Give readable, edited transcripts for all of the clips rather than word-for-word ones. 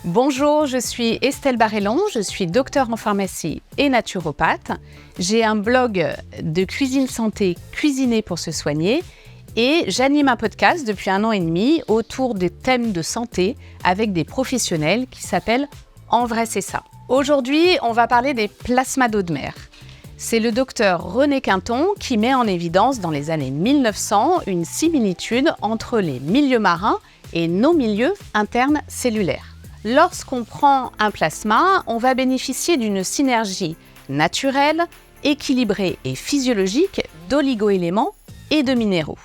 Bonjour, je suis Estelle Barrellon, je suis docteure en pharmacie et naturopathe. J'ai un blog de cuisine santé, Cuisiner pour se soigner, et j'anime un podcast depuis 1 an et demi autour des thèmes de santé avec des professionnels qui s'appellent En vrai c'est ça. Aujourd'hui, on va parler des plasmas d'eau de mer. C'est le docteur René Quinton qui met en évidence dans les années 1900 une similitude entre les milieux marins et nos milieux internes cellulaires. Lorsqu'on prend un plasma, on va bénéficier d'une synergie naturelle, équilibrée et physiologique d'oligo-éléments et de minéraux.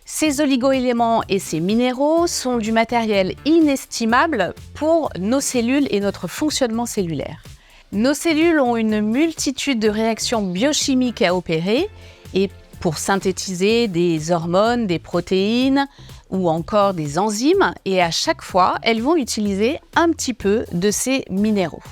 Ces oligo-éléments et ces minéraux sont du matériel inestimable pour nos cellules et notre fonctionnement cellulaire. Nos cellules ont une multitude de réactions biochimiques à opérer et pour synthétiser des hormones, des protéines ou encore des enzymes, et à chaque fois, elles vont utiliser un petit peu de ces minéraux.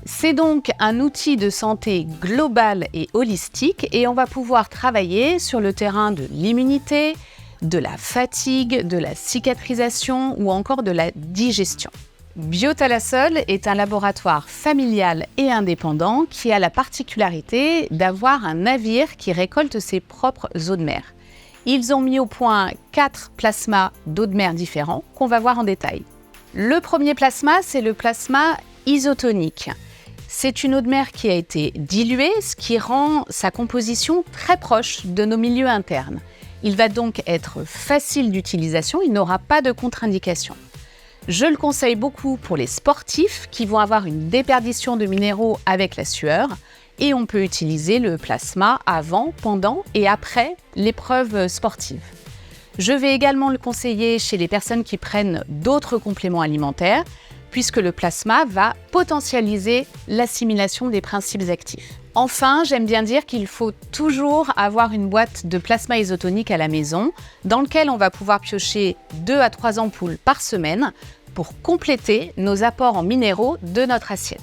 C'est donc un outil de santé global et holistique et on va pouvoir travailler sur le terrain de l'immunité, de la fatigue, de la cicatrisation ou encore de la digestion. Biotalasol est un laboratoire familial et indépendant qui a la particularité d'avoir un navire qui récolte ses propres eaux de mer. Ils ont mis au point 4 plasmas d'eau de mer différents qu'on va voir en détail. Le premier plasma, c'est le plasma isotonique. C'est une eau de mer qui a été diluée, ce qui rend sa composition très proche de nos milieux internes. Il va donc être facile d'utilisation, il n'aura pas de contre-indication. Je le conseille beaucoup pour les sportifs qui vont avoir une déperdition de minéraux avec la sueur et on peut utiliser le plasma avant, pendant et après l'épreuve sportive. Je vais également le conseiller chez les personnes qui prennent d'autres compléments alimentaires puisque le plasma va potentialiser l'assimilation des principes actifs. Enfin, j'aime bien dire qu'il faut toujours avoir une boîte de plasma isotonique à la maison dans laquelle on va pouvoir piocher 2 à 3 ampoules par semaine pour compléter nos apports en minéraux de notre assiette.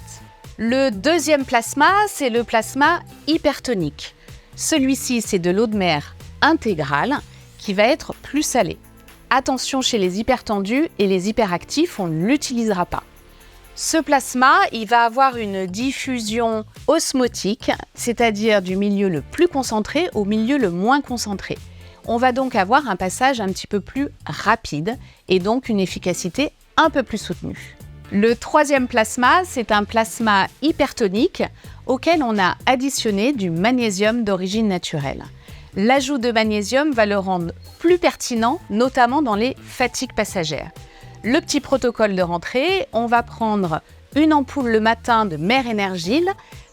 Le deuxième plasma, c'est le plasma hypertonique. Celui-ci, c'est de l'eau de mer intégrale qui va être plus salée. Attention chez les hypertendus et les hyperactifs, on ne l'utilisera pas. Ce plasma, il va avoir une diffusion osmotique, c'est-à-dire du milieu le plus concentré au milieu le moins concentré. On va donc avoir un passage un petit peu plus rapide et donc une efficacité un peu plus soutenue. Le troisième plasma, c'est un plasma hypertonique auquel on a additionné du magnésium d'origine naturelle. L'ajout de magnésium va le rendre plus pertinent, notamment dans les fatigues passagères. Le petit protocole de rentrée, on va prendre une ampoule le matin de Mère Énergile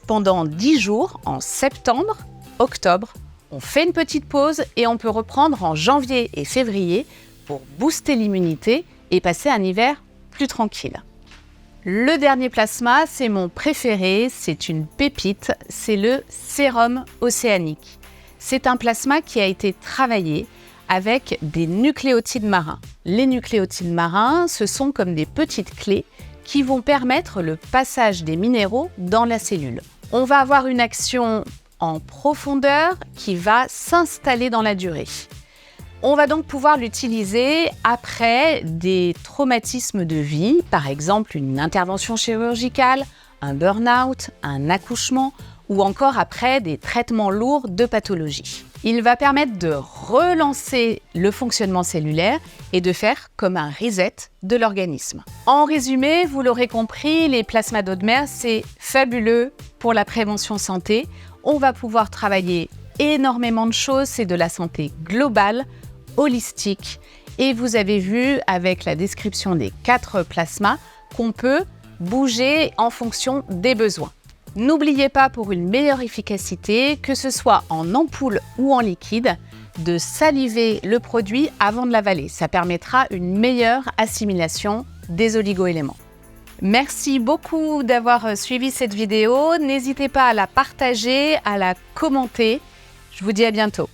pendant 10 jours en septembre, octobre. On fait une petite pause et on peut reprendre en janvier et février pour booster l'immunité et passer un hiver plus tranquille. Le dernier plasma, c'est mon préféré, c'est une pépite, c'est le sérum océanique. C'est un plasma qui a été travaillé avec des nucléotides marins. Les nucléotides marins, ce sont comme des petites clés qui vont permettre le passage des minéraux dans la cellule. On va avoir une action en profondeur qui va s'installer dans la durée. On va donc pouvoir l'utiliser après des traumatismes de vie, par exemple une intervention chirurgicale, un burn-out, un accouchement ou encore après des traitements lourds de pathologie. Il va permettre de relancer le fonctionnement cellulaire et de faire comme un reset de l'organisme. En résumé, vous l'aurez compris, les plasmas d'eau de mer, c'est fabuleux pour la prévention santé. On va pouvoir travailler énormément de choses, c'est de la santé globale, holistique. Et vous avez vu avec la description des 4 plasmas qu'on peut bouger en fonction des besoins. N'oubliez pas pour une meilleure efficacité, que ce soit en ampoule ou en liquide, de saliver le produit avant de l'avaler. Ça permettra une meilleure assimilation des oligo-éléments. Merci beaucoup d'avoir suivi cette vidéo. N'hésitez pas à la partager, à la commenter. Je vous dis à bientôt.